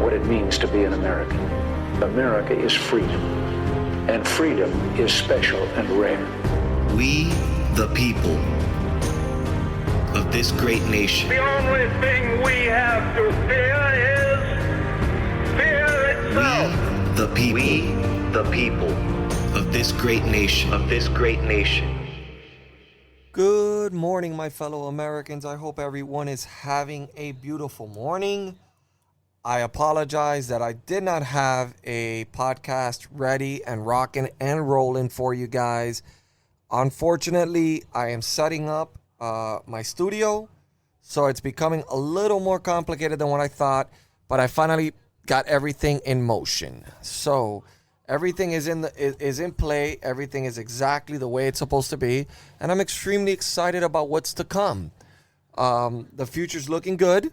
what it means to be an American. America is freedom, and freedom is special and rare. We, the people of this great nation. The only thing we have to fear is fear itself. We, the people of this great nation. Good morning, my fellow Americans. I hope everyone is having a beautiful morning. I apologize that I did not have a podcast ready and rocking and rolling for you guys. Unfortunately, I am setting up my studio, so it's becoming a little more complicated than what I thought, but I finally got everything in motion. So everything is in play. Everything is exactly the way it's supposed to be, and I'm extremely excited about what's to come. The future's looking good.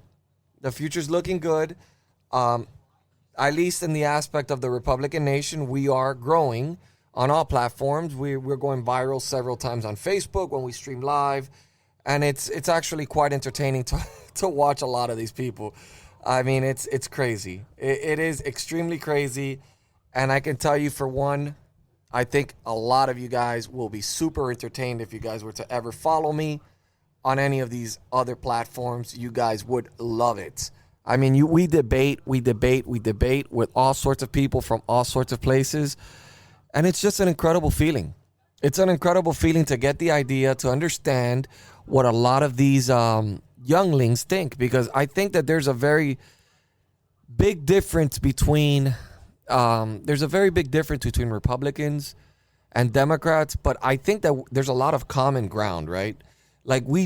At least in the aspect of the Republican nation, we are growing on all platforms. We're going viral several times on Facebook when we stream live, and it's actually quite entertaining to watch a lot of these people. I mean, it's crazy. It is extremely crazy. And I can tell you, for one, I think a lot of you guys will be super entertained if you guys were to ever follow me on any of these other platforms. You guys would love it. I mean, we debate with all sorts of people from all sorts of places. And it's just an incredible feeling. It's an incredible feeling to get the idea, to understand what a lot of these younglings think. Because I think that there's a very big difference between Republicans and Democrats, but I think that there's a lot of common ground, right? Like we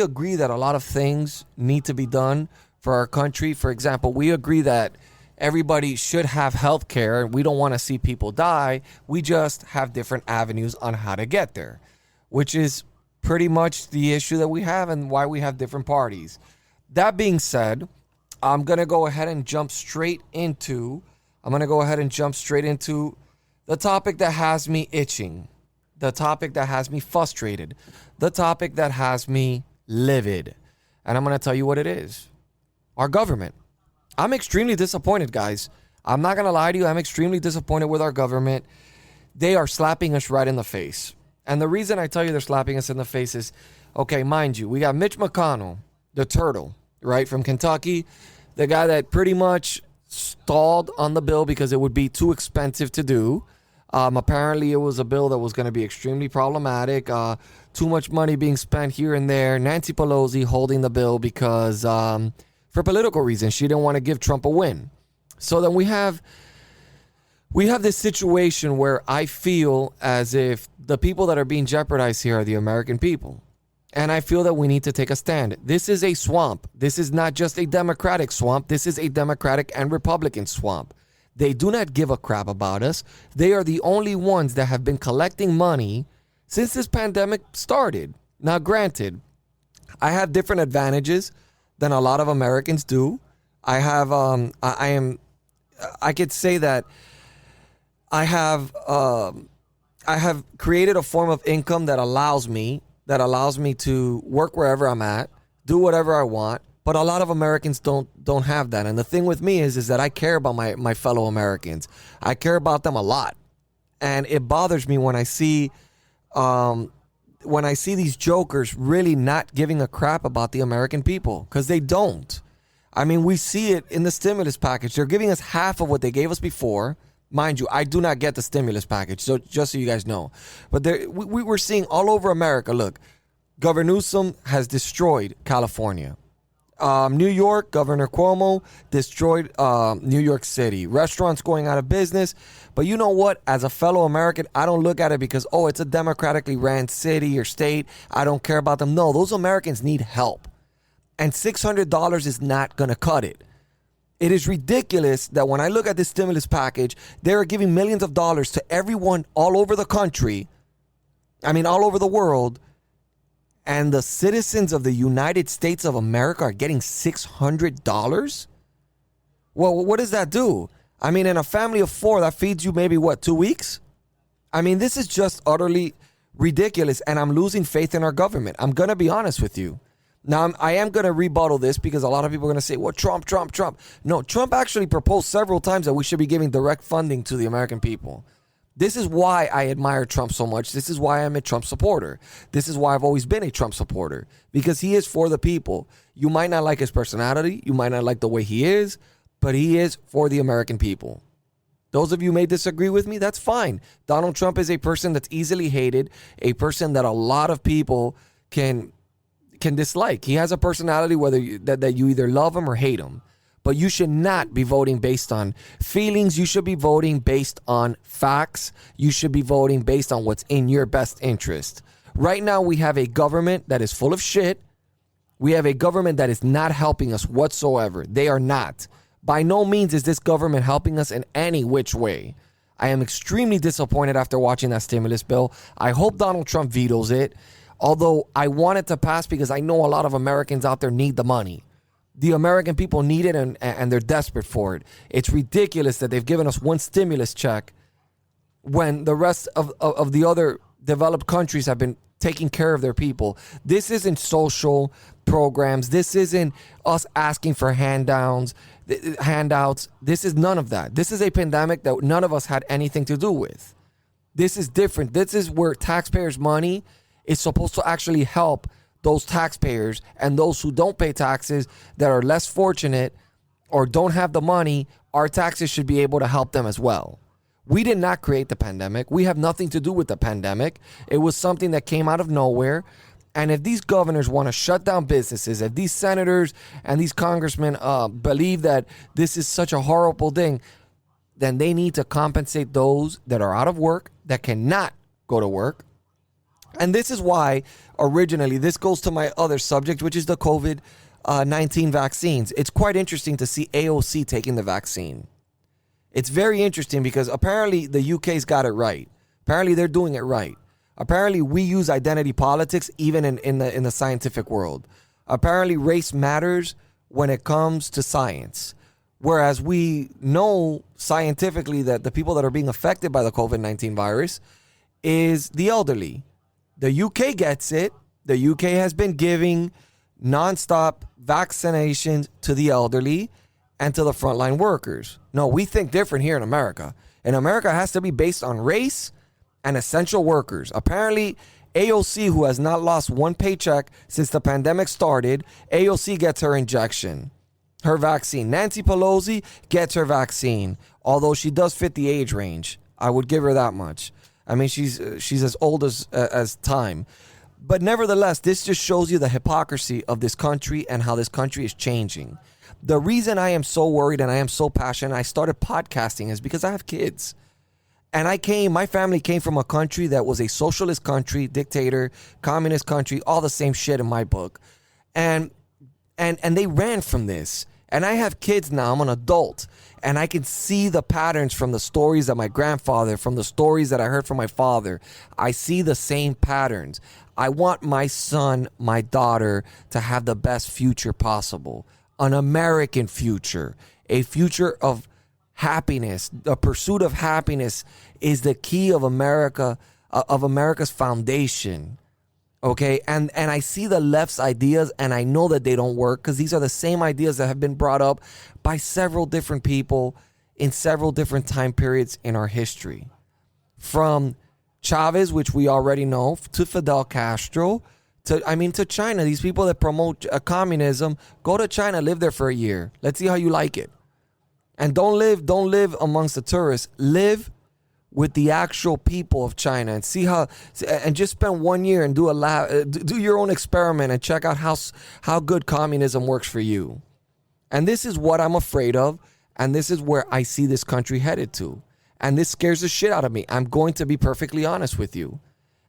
agree that a lot of things need to be done for our country. For example, we agree that everybody should have health care. We don't want to see people die. We just have different avenues on how to get there, which is pretty much the issue that we have and why we have different parties. That being said, I'm going to go ahead and jump straight into the topic that has me itching, the topic that has me frustrated, the topic that has me livid. And I'm going to tell you what it is. Our government. I'm extremely disappointed, guys. I'm not going to lie to you. I'm extremely disappointed with our government. They are slapping us right in the face. And the reason I tell you they're slapping us in the face is, okay, mind you, we got Mitch McConnell, the turtle, right, from Kentucky, the guy that pretty much stalled on the bill because it would be too expensive to do. Apparently, it was a bill that was going to be extremely problematic. Too much money being spent here and there. Nancy Pelosi holding the bill because for political reasons, she didn't want to give Trump a win. So then we have this situation where I feel as if the people that are being jeopardized here are the American people. And I feel that we need to take a stand. This is a swamp. This is not just a Democratic swamp. This is a Democratic and Republican swamp. They do not give a crap about us. They are the only ones that have been collecting money since this pandemic started. Now, granted, I have different advantages than a lot of Americans do. I could say that I have created a form of income that allows me to work wherever I'm at, do whatever I want. But a lot of Americans don't have that. And the thing with me is that I care about my fellow Americans. I care about them a lot. And it bothers me when I see these jokers really not giving a crap about the American people, because they don't. I mean, we see it in the stimulus package. They're giving us half of what they gave us before. Mind you, I do not get the stimulus package, so just so you guys know. But we're seeing all over America, look, Governor Newsom has destroyed California. New York, Governor Cuomo destroyed New York City. Restaurants going out of business. But you know what? As a fellow American, I don't look at it because, it's a democratically ran city or state. I don't care about them. No, those Americans need help. And $600 is not going to cut it. It is ridiculous that when I look at this stimulus package, they're giving millions of dollars to everyone all over the country. I mean, all over the world. And the citizens of the United States of America are getting $600? Well, what does that do? I mean, in a family of four, that feeds you maybe, 2 weeks? I mean, this is just utterly ridiculous, and I'm losing faith in our government. I'm going to be honest with you. Now, I am going to rebuttal this because a lot of people are going to say, well, Trump. No, Trump actually proposed several times that we should be giving direct funding to the American people. This is why I admire Trump so much. This is why I'm a Trump supporter. This is why I've always been a Trump supporter, because he is for the people. You might not like his personality. You might not like the way he is, but he is for the American people. Those of you may disagree with me, that's fine. Donald Trump is a person that's easily hated, a person that a lot of people can dislike. He has a personality that you either love him or hate him. But you should not be voting based on feelings. You should be voting based on facts. You should be voting based on what's in your best interest. Right now, we have a government that is full of shit. We have a government that is not helping us whatsoever. They are not. By no means is this government helping us in any which way. I am extremely disappointed after watching that stimulus bill. I hope Donald Trump vetoes it, although I want it to pass because I know a lot of Americans out there need the money. The American people need it, and they're desperate for it. It's ridiculous that they've given us one stimulus check when the rest of the other developed countries have been taking care of their people. This isn't social programs. This isn't us asking for handouts. This is none of that. This is a pandemic that none of us had anything to do with. This is different. This is where taxpayers' money is supposed to actually help those taxpayers and those who don't pay taxes that are less fortunate or don't have the money. Our taxes should be able to help them as well. We did not create the pandemic. We have nothing to do with the pandemic. It was something that came out of nowhere. And if these governors want to shut down businesses, if these senators and these congressmen believe that this is such a horrible thing, then they need to compensate those that are out of work, that cannot go to work. And this is why originally this goes to my other subject, which is the COVID-19 vaccines. It's quite interesting to see AOC taking the vaccine. It's very interesting because apparently the UK's got it right. Apparently they're doing it right. Apparently we use identity politics even in the scientific world. Apparently race matters when it comes to science. Whereas we know scientifically that the people that are being affected by the COVID-19 virus is the elderly. The UK gets it. The UK has been giving nonstop vaccinations to the elderly and to the frontline workers. No, we think different here in America. In America, it has to be based on race and essential workers. Apparently, AOC, who has not lost one paycheck since the pandemic started, AOC gets her injection, her vaccine. Nancy Pelosi gets her vaccine, although she does fit the age range. I would give her that much. I mean, she's as old as time. But nevertheless, this just shows you the hypocrisy of this country and how this country is changing. The reason I am so worried and I am so passionate, I started podcasting, is because I have kids. And my family came from a country that was a socialist country, dictator, communist country, all the same shit in my book. And they ran from this. And I have kids now, I'm an adult. And I can see the patterns from the stories of my grandfather, from the stories that I heard from my father. I see the same patterns. I want my son, my daughter to have the best future possible. An American future, a future of happiness. The pursuit of happiness is the key of America, of America's foundation. Okay, and I see the left's ideas, and I know that they don't work because these are the same ideas that have been brought up by several different people in several different time periods in our history. From Chavez, which we already know, to Fidel Castro, to China. These people that promote communism, go to China, live there for a year. Let's see how you like it. And don't live amongst the tourists. Live with the actual people of China and see and just spend 1 year and do your own experiment and check out how good communism works for you. And this is what I'm afraid of, and this is where I see this country headed to. And this scares the shit out of me. I'm going to be perfectly honest with you.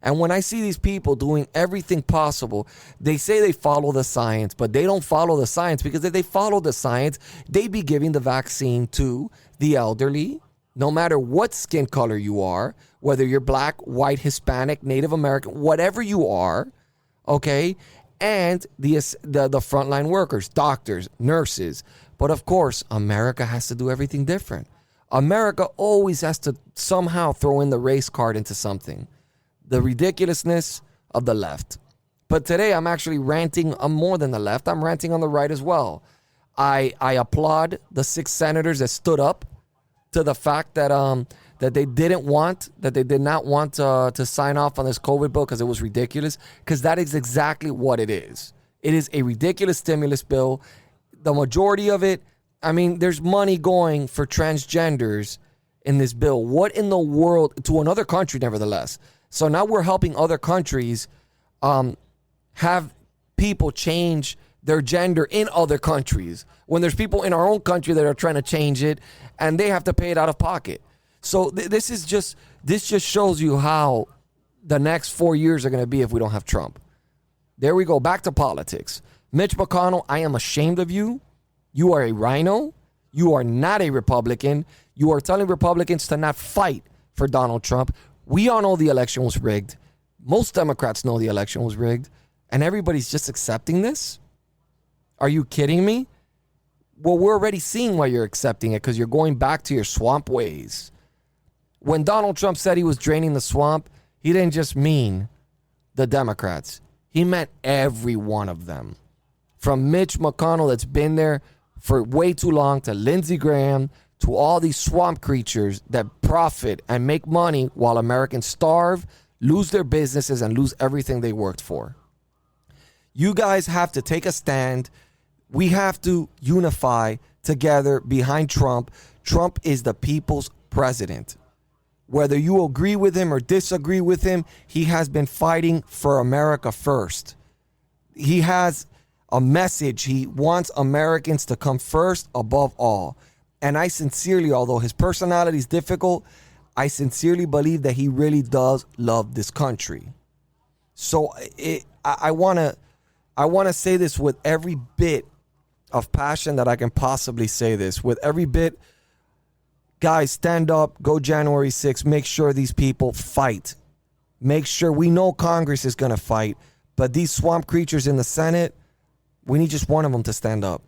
And when I see these people doing everything possible, they say they follow the science, but they don't follow the science, because if they follow the science, they'd be giving the vaccine to the elderly, no matter what skin color you are, whether you're black, white, Hispanic, Native American, whatever you are, okay? And the frontline workers, doctors, nurses. But of course, America has to do everything different. America always has to somehow throw in the race card into something. The ridiculousness of the left. But today I'm actually ranting on more than the left. I'm ranting on the right as well. I applaud the 6 senators that stood up to the fact that that they did not want to sign off on this COVID bill because it was ridiculous. Because that is exactly what it is. It is a ridiculous stimulus bill. The majority of it, I mean, there's money going for transgenders in this bill. What in the world, to another country, nevertheless. So now we're helping other countries have people change their gender in other countries when there's people in our own country that are trying to change it and they have to pay it out of pocket. So this just shows you how the next 4 years are going to be if we don't have Trump. There we go. Back to politics. Mitch McConnell, I am ashamed of you. You are a rhino. You are not a Republican. You are telling Republicans to not fight for Donald Trump. We all know the election was rigged. Most Democrats know the election was rigged. And everybody's just accepting this? Are you kidding me? Well, we're already seeing why you're accepting it because you're going back to your swamp ways. When Donald Trump said he was draining the swamp, he didn't just mean the Democrats. He meant every one of them. From Mitch McConnell that's been there for way too long to Lindsey Graham to all these swamp creatures that profit and make money while Americans starve, lose their businesses, and lose everything they worked for. You guys have to take a stand. We have to unify together behind Trump. Trump is the people's president. Whether you agree with him or disagree with him, he has been fighting for America first. He has a message. He wants Americans to come first above all. And I sincerely, although his personality is difficult, I sincerely believe that he really does love this country. So I want to say this with every bit of passion that I can possibly say this. With every bit, guys, stand up, go January 6th. Make sure these people fight. Make sure, we know Congress is going to fight, but these swamp creatures in the Senate, we need just one of them to stand up.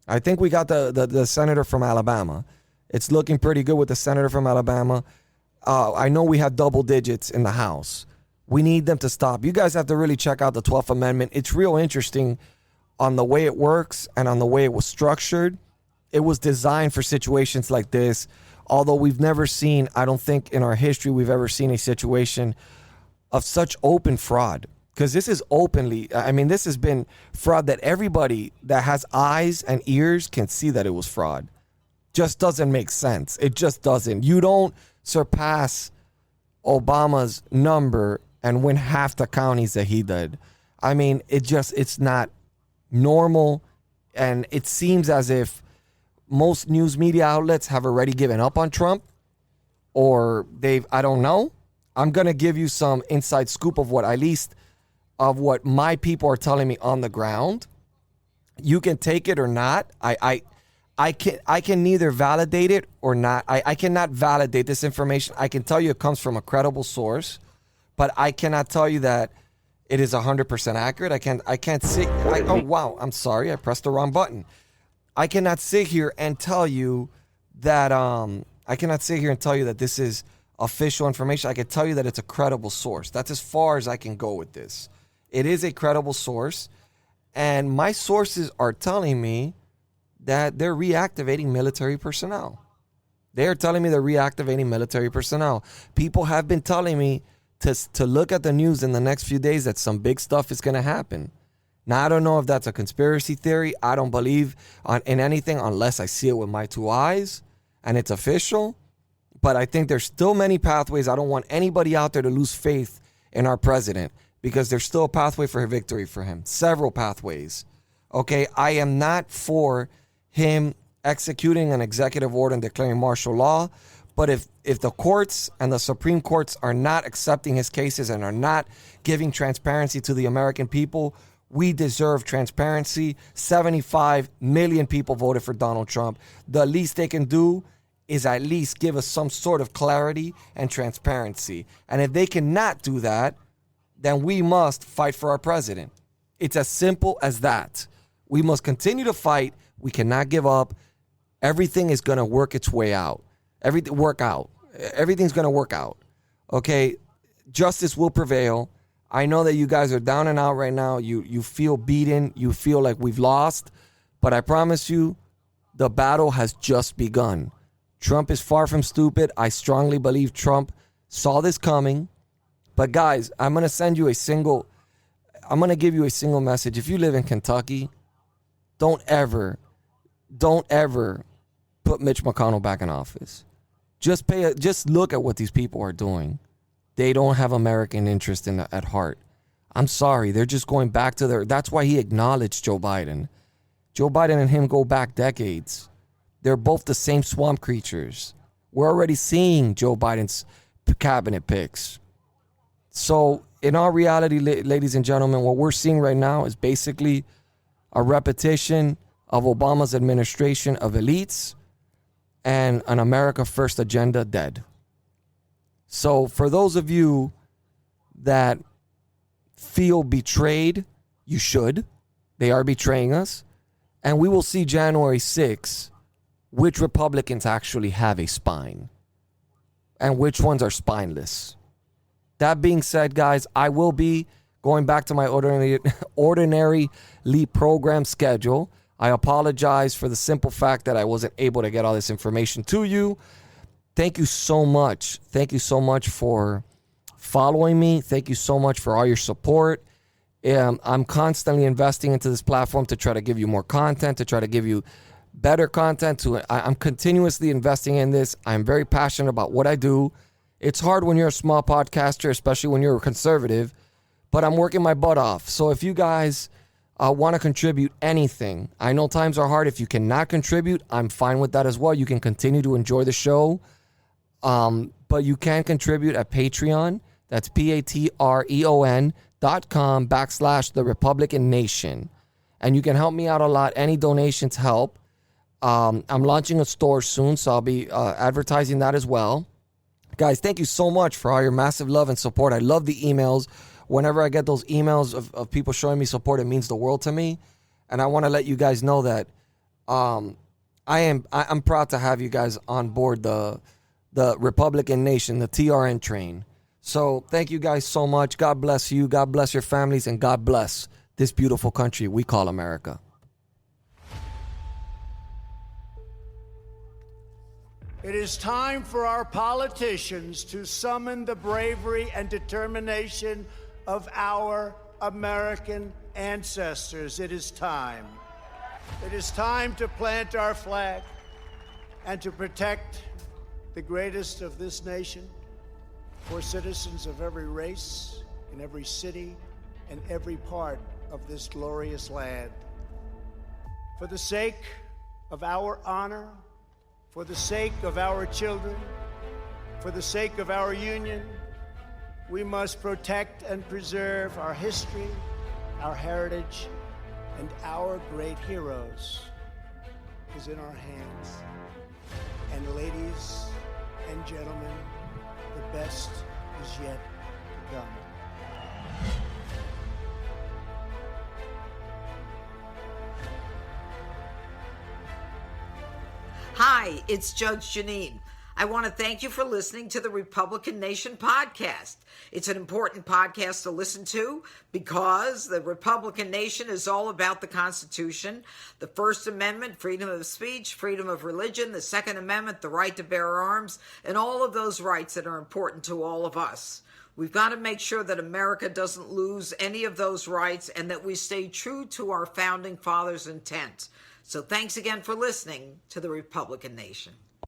I think we got the senator from Alabama. It's looking pretty good with the senator from Alabama. I know we have double digits in the House. We need them to stop. You guys have to really check out the 12th Amendment. It's real interesting on the way it works and on the way it was structured. It was designed for situations like this. Although we've never seen, I don't think in our history we've ever seen a situation of such open fraud. Because this is openly, I mean, this has been fraud that everybody that has eyes and ears can see that it was fraud. Just doesn't make sense. It just doesn't. You don't surpass Obama's number and win half the counties that he did. I mean, it's not normal. And it seems as if most news media outlets have already given up on Trump, or I don't know. I'm going to give you some inside scoop of what my people are telling me on the ground. You can take it or not. I can neither validate it or not. I cannot validate this information. I can tell you it comes from a credible source, but I cannot tell you that it is 100% accurate. I can't sit. Oh wow, I'm sorry. I pressed the wrong button. I cannot sit here and tell you that this is official information. I can tell you that it's a credible source. That's as far as I can go with this. It is a credible source, and my sources are telling me that they're reactivating military personnel. They're telling me they're reactivating military personnel. People have been telling me to look at the news in the next few days that some big stuff is going to happen. Now, I don't know if that's a conspiracy theory. I don't believe in anything unless I see it with my two eyes and it's official. But I think there's still many pathways. I don't want anybody out there to lose faith in our president because there's still a pathway for victory for him. Several pathways. Okay, I am not for him executing an executive order and declaring martial law. But if the courts and the Supreme Courts are not accepting his cases and are not giving transparency to the American people, we deserve transparency. 75 million people voted for Donald Trump. The least they can do is at least give us some sort of clarity and transparency. And if they cannot do that, then we must fight for our president. It's as simple as that. We must continue to fight. We cannot give up. Everything is going to work its way out. Everything's going to work out. Okay? Justice will prevail. I know that you guys are down and out right now. You feel beaten. You feel like we've lost. But I promise you, the battle has just begun. Trump is far from stupid. I strongly believe Trump saw this coming. But guys, I'm going to give you a single message. If you live in Kentucky, don't ever put Mitch McConnell back in office. Just look at what these people are doing. They don't have American interest at heart. I'm sorry. They're just going back to that's why he acknowledged Joe Biden. Joe Biden and him go back decades. They're both the same swamp creatures. We're already seeing Joe Biden's cabinet picks. So in our reality, ladies and gentlemen, what we're seeing right now is basically a repetition of Obama's administration of elites and an America First agenda dead. So for those of you that feel betrayed, you should. They are betraying us. And we will see January 6th which Republicans actually have a spine and which ones are spineless. That being said, guys, I will be going back to my ordinarily program schedule. I apologize for the simple fact that I wasn't able to get all this information to you. Thank you so much. Thank you so much for following me. Thank you so much for all your support. I'm constantly investing into this platform to try to give you more content, to try to give you better content. I'm continuously investing in this. I'm very passionate about what I do. It's hard when you're a small podcaster, especially when you're a conservative, but I'm working my butt off. So if you guys want to contribute anything, I know times are hard. If you cannot contribute, I'm fine with that as well. You can continue to enjoy the show, but you can contribute at Patreon. That's patreon.com/The Republican Nation. And you can help me out a lot. Any donations help. I'm launching a store soon, so I'll be advertising that as well. Guys, thank you so much for all your massive love and support. I love the emails. Whenever I get those emails of people showing me support, it means the world to me. And I want to let you guys know that I'm proud to have you guys on board the Republican Nation, the TRN train. So thank you guys so much. God bless you. God bless your families. And God bless this beautiful country we call America. It is time for our politicians to summon the bravery and determination of our American ancestors. It is time. It is time to plant our flag and to protect the greatest of this nation for citizens of every race, in every city, and every part of this glorious land. For the sake of our honor, for the sake of our children, for the sake of our union, we must protect and preserve our history, our heritage, and our great heroes is in our hands. And ladies and gentlemen, the best is yet to come. Hi, it's Judge Janine. I want to thank you for listening to the Republican Nation podcast. It's an important podcast to listen to because the Republican Nation is all about the Constitution, the First Amendment, freedom of speech, freedom of religion, the Second Amendment, the right to bear arms, and all of those rights that are important to all of us. We've got to make sure that America doesn't lose any of those rights and that we stay true to our founding fathers' intent. So thanks again for listening to the Republican Nation.